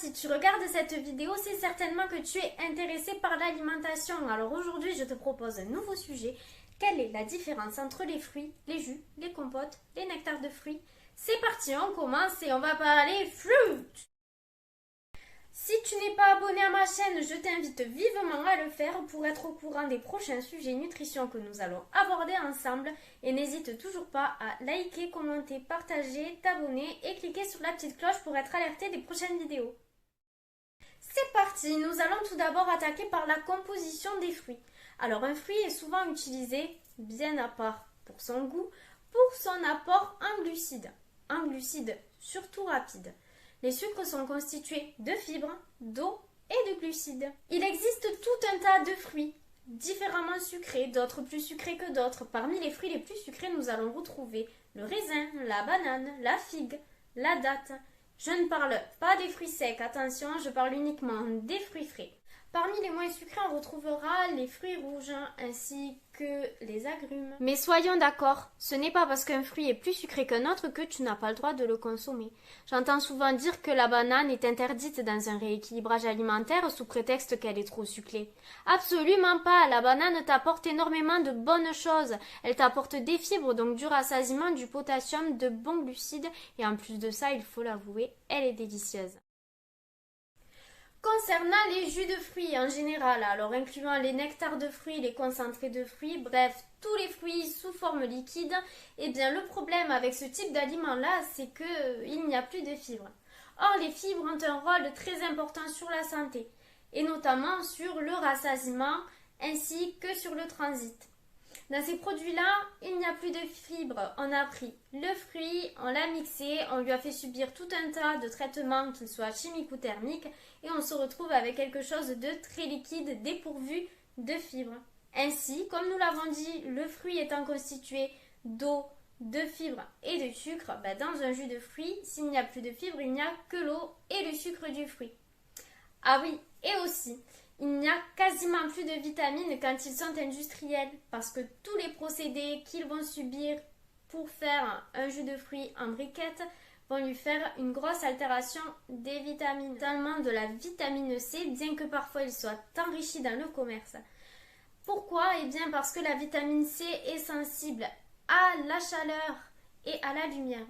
si tu regardes cette vidéo, c'est certainement que tu es intéressé par l'alimentation. Alors aujourd'hui, je te propose un nouveau sujet. Quelle est la différence entre les fruits, les jus, les compotes, les nectars de fruits? C'est parti, on commence et on va parler fruit. Si tu n'es pas abonné à ma chaîne, je t'invite vivement à le faire pour être au courant des prochains sujets nutrition que nous allons aborder ensemble. Et n'hésite toujours pas à liker, commenter, partager, t'abonner et cliquer sur la petite cloche pour être alerté des prochaines vidéos. C'est parti, nous allons tout d'abord attaquer par la composition des fruits. Alors un fruit est souvent utilisé, bien à part pour son goût, pour son apport en glucides surtout rapides. Les sucres sont constitués de fibres, d'eau et de glucides. Il existe tout un tas de fruits, différemment sucrés, d'autres plus sucrés que d'autres. Parmi les fruits les plus sucrés, nous allons retrouver le raisin, la banane, la figue, la date. Je ne parle pas des fruits secs, attention, je parle uniquement des fruits frais. Parmi les moins sucrés, on retrouvera les fruits rouges ainsi que les agrumes. Mais soyons d'accord, ce n'est pas parce qu'un fruit est plus sucré qu'un autre que tu n'as pas le droit de le consommer. J'entends souvent dire que la banane est interdite dans un rééquilibrage alimentaire sous prétexte qu'elle est trop sucrée. Absolument pas, la banane t'apporte énormément de bonnes choses. Elle t'apporte des fibres, donc du rassasiement, du potassium, de bons glucides et en plus de ça, il faut l'avouer, elle est délicieuse. Concernant les jus de fruits en général, alors incluant les nectars de fruits, les concentrés de fruits, bref, tous les fruits sous forme liquide, eh bien le problème avec ce type d'aliment-là, c'est qu'il n'y a plus de fibres. Or, les fibres ont un rôle très important sur la santé, et notamment sur le rassasiement ainsi que sur le transit. Dans ces produits-là, il n'y a plus de fibres. On a pris le fruit, on l'a mixé, on lui a fait subir tout un tas de traitements, qu'ils soient chimiques ou thermiques, et on se retrouve avec quelque chose de très liquide, dépourvu de fibres. Ainsi, comme nous l'avons dit, le fruit étant constitué d'eau, de fibres et de sucre, dans un jus de fruit, s'il n'y a plus de fibres, il n'y a que l'eau et le sucre du fruit. Ah oui, et aussi, il n'y a quasiment plus de vitamines quand ils sont industriels parce que tous les procédés qu'ils vont subir pour faire un jus de fruits en briquette vont lui faire une grosse altération des vitamines, notamment de la vitamine C, bien que parfois il soit enrichi dans le commerce. Pourquoi? Eh bien parce que la vitamine C est sensible à la chaleur et à la lumière.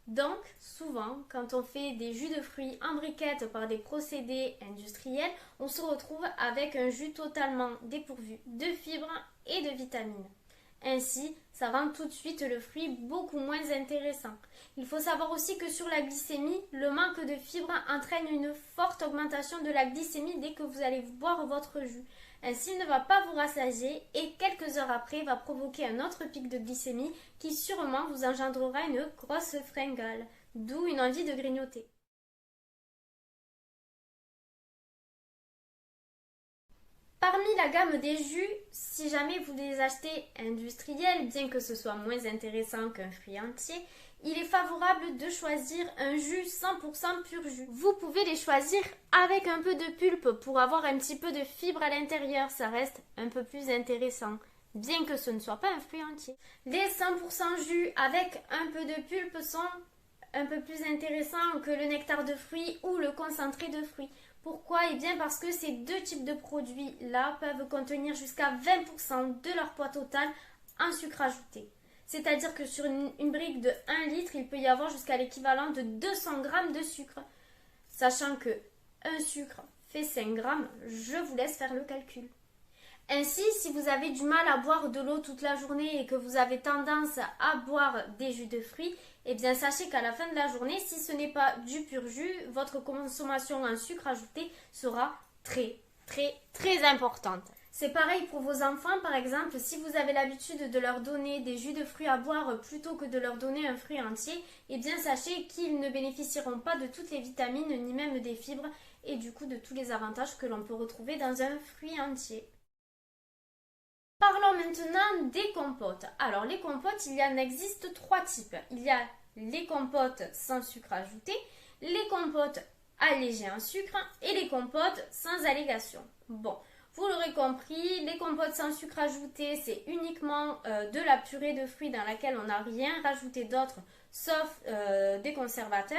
Donc, souvent, quand on fait des jus de fruits en briquette par des procédés industriels, on se retrouve avec un jus totalement dépourvu de fibres et de vitamines. Ainsi, ça rend tout de suite le fruit beaucoup moins intéressant. Il faut savoir aussi que sur la glycémie, le manque de fibres entraîne une forte augmentation de la glycémie dès que vous allez boire votre jus. Ainsi, il ne va pas vous rassasier et quelques heures après va provoquer un autre pic de glycémie qui sûrement vous engendrera une grosse fringale, d'où une envie de grignoter. Parmi la gamme des jus, si jamais vous les achetez industriels, bien que ce soit moins intéressant qu'un fruit entier, il est favorable de choisir un jus 100% pur jus. Vous pouvez les choisir avec un peu de pulpe pour avoir un petit peu de fibre à l'intérieur, ça reste un peu plus intéressant, bien que ce ne soit pas un fruit entier. Les 100% jus avec un peu de pulpe sont un peu plus intéressants que le nectar de fruits ou le concentré de fruits. Pourquoi? Eh bien parce que ces deux types de produits-là peuvent contenir jusqu'à 20% de leur poids total en sucre ajouté. C'est-à-dire que sur une brique de 1 litre, il peut y avoir jusqu'à l'équivalent de 200 grammes de sucre. Sachant que un sucre fait 5 grammes, je vous laisse faire le calcul. Ainsi, si vous avez du mal à boire de l'eau toute la journée et que vous avez tendance à boire des jus de fruits, eh bien sachez qu'à la fin de la journée, si ce n'est pas du pur jus, votre consommation en sucre ajouté sera très importante. C'est pareil pour vos enfants, par exemple, si vous avez l'habitude de leur donner des jus de fruits à boire plutôt que de leur donner un fruit entier, eh bien sachez qu'ils ne bénéficieront pas de toutes les vitamines ni même des fibres et du coup de tous les avantages que l'on peut retrouver dans un fruit entier. Parlons maintenant des compotes. Alors les compotes, il y en existe 3 types. Il y a les compotes sans sucre ajouté, les compotes allégées en sucre et les compotes sans allégation. Bon, vous l'aurez compris, les compotes sans sucre ajouté, c'est uniquement de la purée de fruits dans laquelle on n'a rien rajouté d'autre sauf des conservateurs.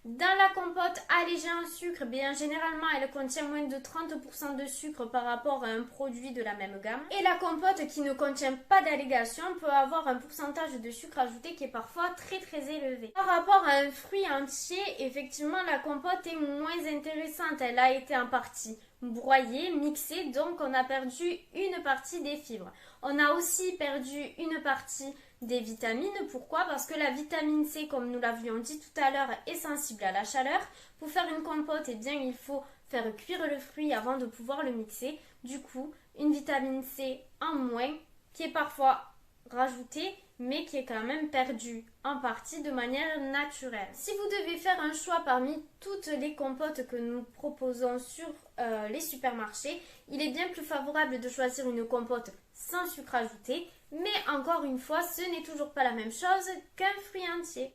Dans la compote allégée en sucre, bien généralement elle contient moins de 30% de sucre par rapport à un produit de la même gamme. Et la compote qui ne contient pas d'allégation peut avoir un pourcentage de sucre ajouté qui est parfois très élevé. Par rapport à un fruit entier, effectivement la compote est moins intéressante. Elle a été en partie broyée, mixée, donc on a perdu une partie des fibres. On a aussi perdu une partie des vitamines. Pourquoi? Parce que la vitamine C, comme nous l'avions dit tout à l'heure, est sensible à la chaleur. Pour faire une compote, eh bien, il faut faire cuire le fruit avant de pouvoir le mixer. Du coup, une vitamine C en moins qui est parfois rajoutée, mais qui est quand même perdue en partie de manière naturelle. Si vous devez faire un choix parmi toutes les compotes que nous proposons sur les supermarchés, il est bien plus favorable de choisir une compote sans sucre ajouté, mais encore une fois, ce n'est toujours pas la même chose qu'un fruit entier.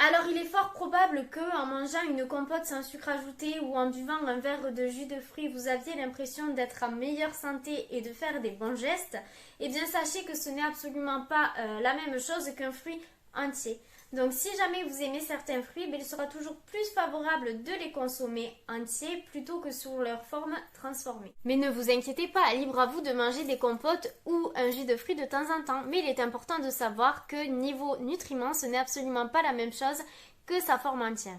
Alors il est fort probable que en mangeant une compote sans sucre ajouté ou en buvant un verre de jus de fruits, vous aviez l'impression d'être en meilleure santé et de faire des bons gestes. Eh bien sachez que ce n'est absolument pas la même chose qu'un fruit entier. Donc si jamais vous aimez certains fruits, il sera toujours plus favorable de les consommer entiers plutôt que sous leur forme transformée. Mais ne vous inquiétez pas, libre à vous de manger des compotes ou un jus de fruits de temps en temps. Mais il est important de savoir que niveau nutriments, ce n'est absolument pas la même chose que sa forme entière.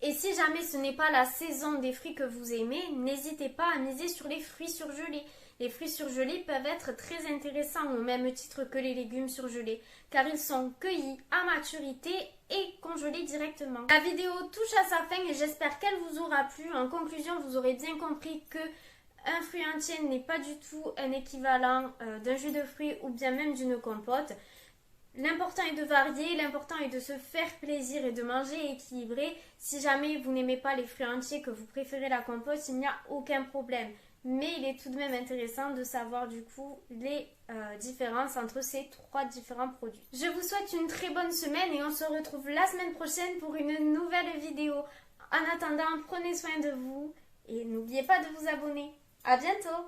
Et si jamais ce n'est pas la saison des fruits que vous aimez, n'hésitez pas à miser sur les fruits surgelés. Les fruits surgelés peuvent être très intéressants au même titre que les légumes surgelés, car ils sont cueillis à maturité et congelés directement. La vidéo touche à sa fin et j'espère qu'elle vous aura plu. En conclusion, vous aurez bien compris que un fruit entier n'est pas du tout un équivalent d'un jus de fruits ou bien même d'une compote. L'important est de varier, l'important est de se faire plaisir et de manger équilibré. Si jamais vous n'aimez pas les fruits entiers, que vous préférez la compote, il n'y a aucun problème. Mais il est tout de même intéressant de savoir du coup les différences entre ces trois différents produits. Je vous souhaite une très bonne semaine et on se retrouve la semaine prochaine pour une nouvelle vidéo. En attendant, prenez soin de vous et n'oubliez pas de vous abonner. À bientôt!